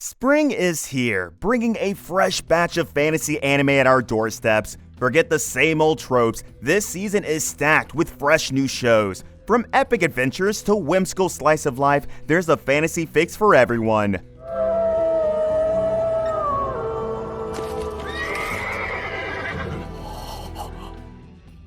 Spring is here, bringing a fresh batch of fantasy anime at our doorsteps. Forget the same old tropes, this season is stacked with fresh new shows. From epic adventures to whimsical slice of life, there's a fantasy fix for everyone.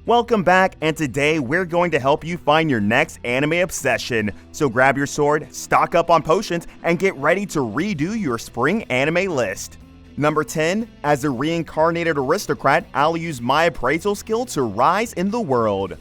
Welcome back, and today we're going to help you find your next anime obsession. So grab your sword, stock up on potions, and get ready to redo your spring anime list. Number 10, as a reincarnated aristocrat, I'll use my appraisal skill to rise in the world.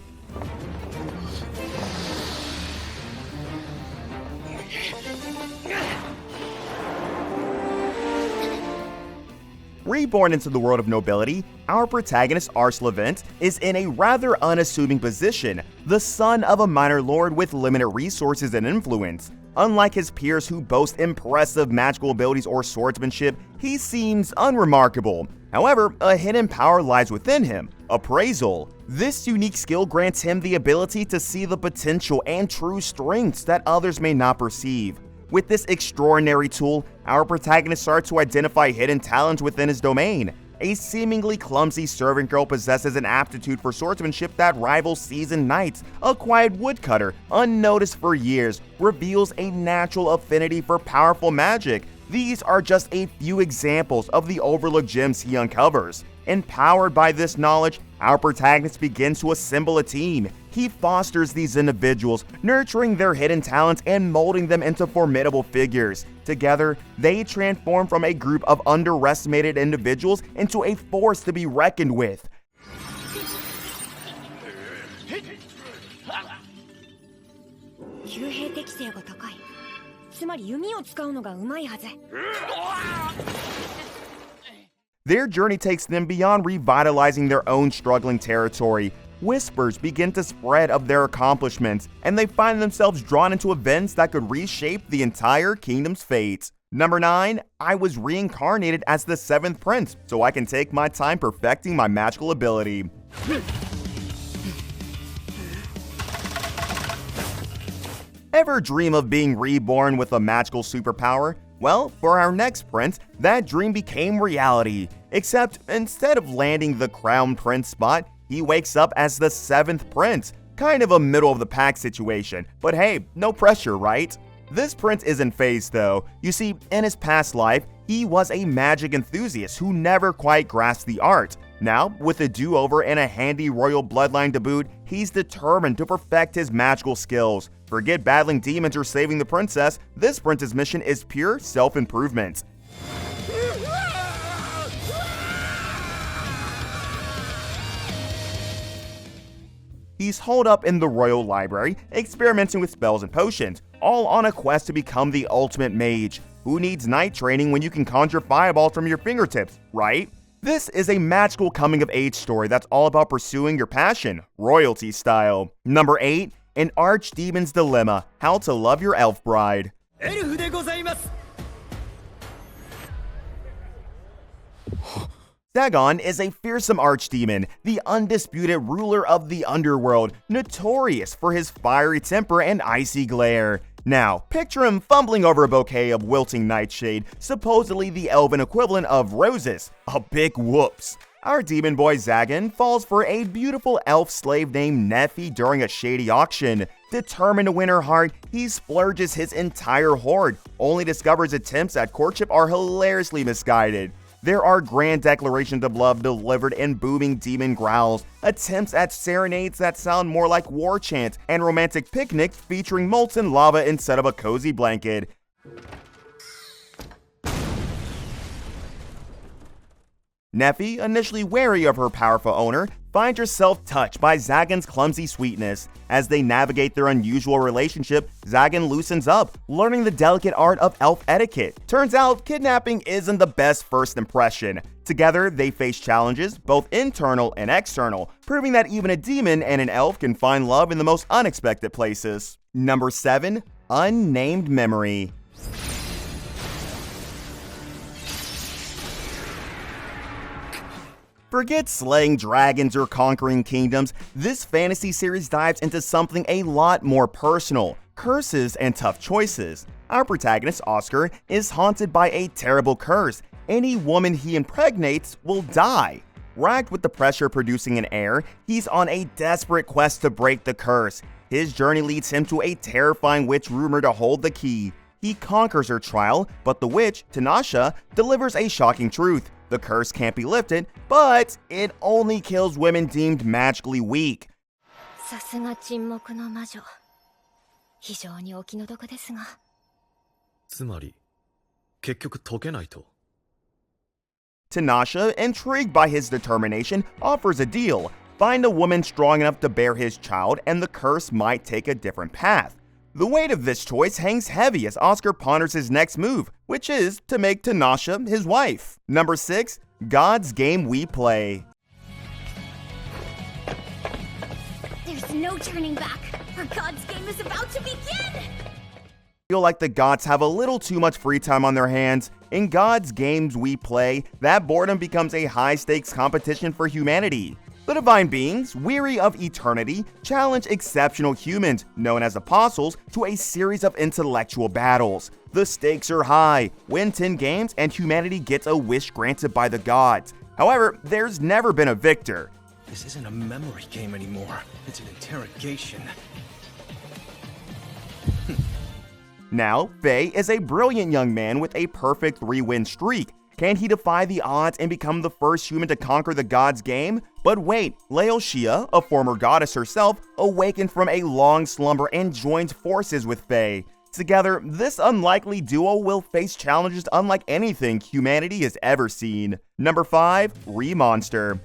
Reborn into the world of nobility, our protagonist Arslavent is in a rather unassuming position, the son of a minor lord with limited resources and influence. Unlike his peers who boast impressive magical abilities or swordsmanship, he seems unremarkable. However, a hidden power lies within him, appraisal. This unique skill grants him the ability to see the potential and true strengths that others may not perceive. With this extraordinary tool, our protagonist starts to identify hidden talents within his domain. A seemingly clumsy servant girl possesses an aptitude for swordsmanship that rivals seasoned knights. A quiet woodcutter, unnoticed for years, reveals a natural affinity for powerful magic. These are just a few examples of the overlooked gems he uncovers. Empowered by this knowledge, our protagonist begins to assemble a team. He fosters these individuals, nurturing their hidden talents and molding them into formidable figures. Together, they transform from a group of underestimated individuals into a force to be reckoned with. Their journey takes them beyond revitalizing their own struggling territory. Whispers begin to spread of their accomplishments, and they find themselves drawn into events that could reshape the entire kingdom's fate. Number 9, I was reincarnated as the 7th prince, so I can take my time perfecting my magical ability. Ever dream of being reborn with a magical superpower? Well, for our next prince, that dream became reality. Except, instead of landing the crown prince spot, he wakes up as the 7th prince. Kind of a middle-of-the-pack situation, but hey, no pressure, right? This prince isn't phased though. You see, in his past life, he was a magic enthusiast who never quite grasped the art. Now, with a do-over and a handy royal bloodline to boot, he's determined to perfect his magical skills. Forget battling demons or saving the princess, this prince's mission is pure self-improvement. He's holed up in the royal library, experimenting with spells and potions, all on a quest to become the ultimate mage. Who needs night training when you can conjure fireballs from your fingertips, right? This is a magical coming-of-age story that's all about pursuing your passion, royalty style. Number 8, An Archdemon's Dilemma, How to Love Your Elf Bride. Dagon is a fearsome archdemon, the undisputed ruler of the underworld, notorious for his fiery temper and icy glare. Now, picture him fumbling over a bouquet of wilting nightshade, supposedly the elven equivalent of roses. A big whoops. Our demon boy Zagan falls for a beautiful elf slave named Nephi during a shady auction. Determined to win her heart, he splurges his entire hoard, only discovers attempts at courtship are hilariously misguided. There are grand declarations of love delivered in booming demon growls, attempts at serenades that sound more like war chants, and romantic picnics featuring molten lava instead of a cozy blanket. Nephi, initially wary of her powerful owner, finds herself touched by Zagan's clumsy sweetness. As they navigate their unusual relationship, Zagan loosens up, learning the delicate art of elf etiquette. Turns out, kidnapping isn't the best first impression. Together, they face challenges, both internal and external, proving that even a demon and an elf can find love in the most unexpected places. Number 7, Unnamed Memory. Forget slaying dragons or conquering kingdoms, this fantasy series dives into something a lot more personal: curses and tough choices. Our protagonist, Oscar, is haunted by a terrible curse. Any woman he impregnates will die. Racked with the pressure producing an heir, he's on a desperate quest to break the curse. His journey leads him to a terrifying witch rumored to hold the key. He conquers her trial, but the witch, Tanasha, delivers a shocking truth. The curse can't be lifted, but it only kills women deemed magically weak. さすが沈黙の魔女。非常にお気の毒ですが。つまり、結局解けないと。Tanasha, intrigued by his determination, offers a deal. Find a woman strong enough to bear his child, and the curse might take a different path. The weight of this choice hangs heavy as Oscar ponders his next move, which is to make Tanasha his wife. Number 6. God's Game We Play. There's no turning back. Our God's game is about to begin! Feel like the gods have a little too much free time on their hands. In God's Games We Play, that boredom becomes a high-stakes competition for humanity. The divine beings, weary of eternity, challenge exceptional humans, known as apostles, to a series of intellectual battles. The stakes are high. Win 10 games and humanity gets a wish granted by the gods. However, there's never been a victor. This isn't a memory game anymore. It's an interrogation. Now, Faye is a brilliant young man with a perfect 3-win streak. Can he defy the odds and become the first human to conquer the gods' game? But wait, Laotia, a former goddess herself, awakened from a long slumber and joins forces with Faye. Together, this unlikely duo will face challenges unlike anything humanity has ever seen. Number 5. Remonster.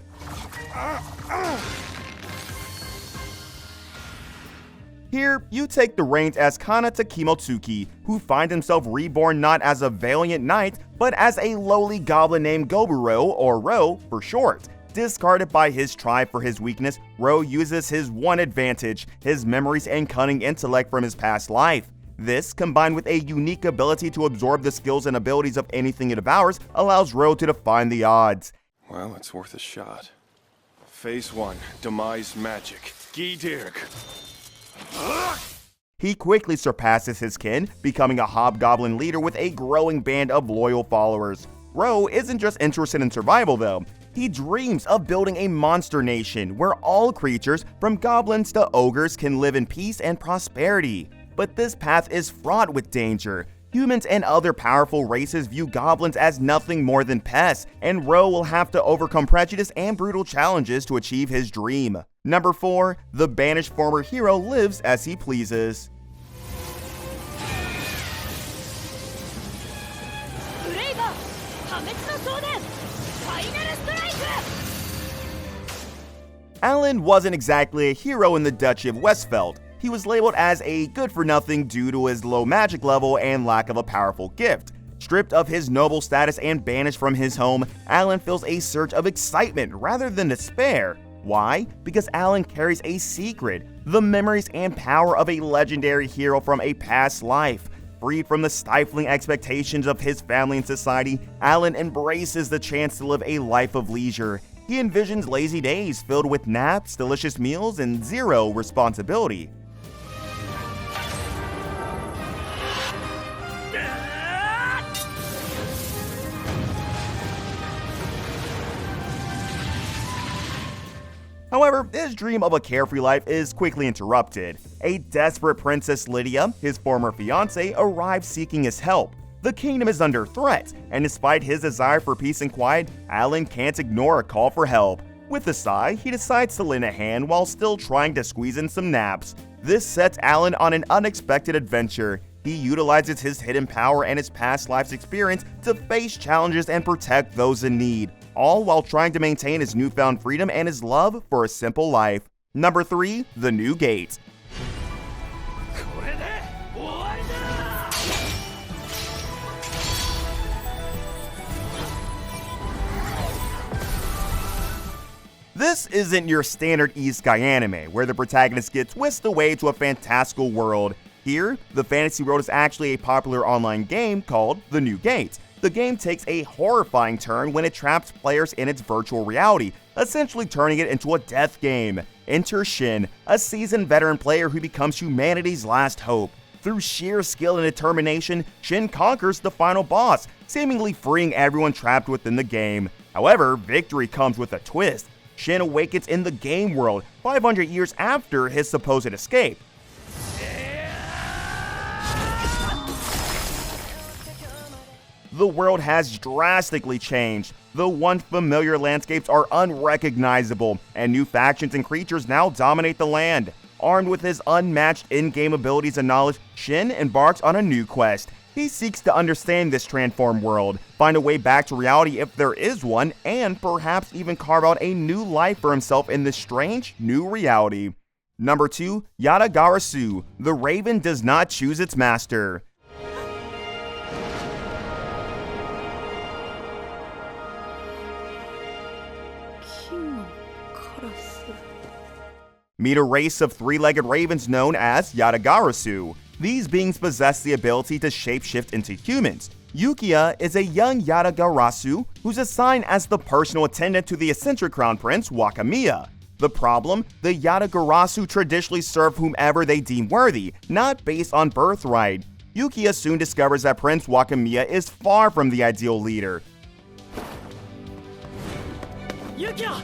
Here, you take the reins as Kana Takimotsuki, who finds himself reborn not as a valiant knight, but as a lowly goblin named Goburo, or Ro for short. Discarded by his tribe for his weakness, Ro uses his one advantage, his memories and cunning intellect from his past life. This, combined with a unique ability to absorb the skills and abilities of anything it devours, allows Ro to defy the odds. Well, it's worth a shot. Phase 1, Demise Magic. Gidirk. He quickly surpasses his kin, becoming a hobgoblin leader with a growing band of loyal followers. Ro isn't just interested in survival though. He dreams of building a monster nation where all creatures, from goblins to ogres, can live in peace and prosperity. But this path is fraught with danger. Humans and other powerful races view goblins as nothing more than pests, and Ro will have to overcome prejudice and brutal challenges to achieve his dream. Number 4. The banished former hero lives as he pleases. Alan wasn't exactly a hero in the Duchy of Westfeld. He was labeled as a good-for-nothing due to his low magic level and lack of a powerful gift. Stripped of his noble status and banished from his home, Alan feels a surge of excitement rather than despair. Why? Because Alan carries a secret, the memories and power of a legendary hero from a past life. Freed from the stifling expectations of his family and society, Alan embraces the chance to live a life of leisure. He envisions lazy days filled with naps, delicious meals, and zero responsibility. However, his dream of a carefree life is quickly interrupted. A desperate Princess Lydia, his former fiancée, arrives seeking his help. The kingdom is under threat, and despite his desire for peace and quiet, Alan can't ignore a call for help. With a sigh, he decides to lend a hand while still trying to squeeze in some naps. This sets Alan on an unexpected adventure. He utilizes his hidden power and his past life's experience to face challenges and protect those in need, all while trying to maintain his newfound freedom and his love for a simple life. Number 3. The New Gate. This isn't your standard isekai anime, where the protagonist gets whisked away to a fantastical world. Here, the fantasy world is actually a popular online game called The New Gate. The game takes a horrifying turn when it traps players in its virtual reality, essentially turning it into a death game. Enter Shin, a seasoned veteran player who becomes humanity's last hope. Through sheer skill and determination, Shin conquers the final boss, seemingly freeing everyone trapped within the game. However, victory comes with a twist. Shin awakens in the game world 500 years after his supposed escape. The world has drastically changed. The once familiar landscapes are unrecognizable, and new factions and creatures now dominate the land. Armed with his unmatched in-game abilities and knowledge, Shin embarks on a new quest. He seeks to understand this transformed world, find a way back to reality if there is one, and perhaps even carve out a new life for himself in this strange new reality. Number 2, Yadgarasu. The Raven does not choose its master. Meet a race of three-legged ravens known as Yadgarasu. These beings possess the ability to shapeshift into humans. Yukiya is a young Yadgarasu who's assigned as the personal attendant to the eccentric crown prince Wakamiya. The problem? The Yadgarasu traditionally serve whomever they deem worthy, not based on birthright. Yukiya soon discovers that Prince Wakamiya is far from the ideal leader. Yukiya!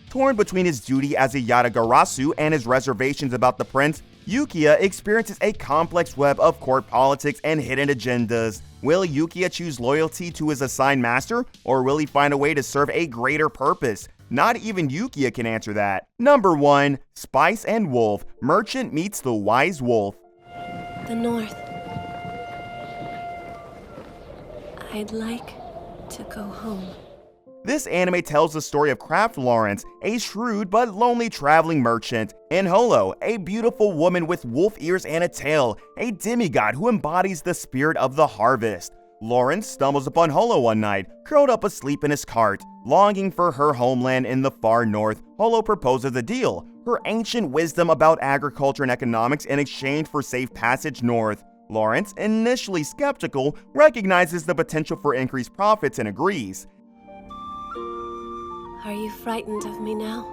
Torn between his duty as a Yadgarasu and his reservations about the prince, Yukiya experiences a complex web of court politics and hidden agendas. Will Yukiya choose loyalty to his assigned master, or will he find a way to serve a greater purpose? Not even Yukiya can answer that. Number 1, Spice and Wolf. Merchant meets the wise wolf. The North. I'd like to go home. This anime tells the story of Craft Lawrence, a shrewd but lonely traveling merchant, and Holo, a beautiful woman with wolf ears and a tail, a demigod who embodies the spirit of the harvest. Lawrence stumbles upon Holo one night, curled up asleep in his cart. Longing for her homeland in the far north, Holo proposes a deal, her ancient wisdom about agriculture and economics in exchange for safe passage north. Lawrence, initially skeptical, recognizes the potential for increased profits and agrees. Are you frightened of me now?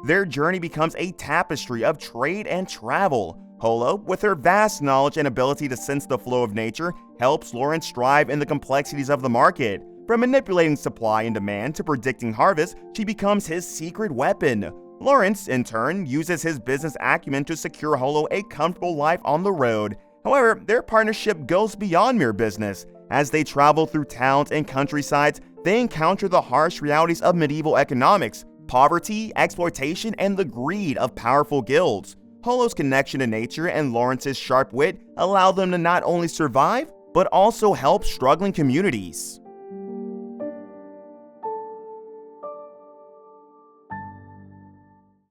Their journey becomes a tapestry of trade and travel. Holo, with her vast knowledge and ability to sense the flow of nature, helps Lawrence thrive in the complexities of the market. From manipulating supply and demand to predicting harvest, she becomes his secret weapon. Lawrence, in turn, uses his business acumen to secure Holo a comfortable life on the road. However, their partnership goes beyond mere business. As they travel through towns and countrysides, they encounter the harsh realities of medieval economics, poverty, exploitation, and the greed of powerful guilds. Holo's connection to nature and Lawrence's sharp wit allow them to not only survive, but also help struggling communities.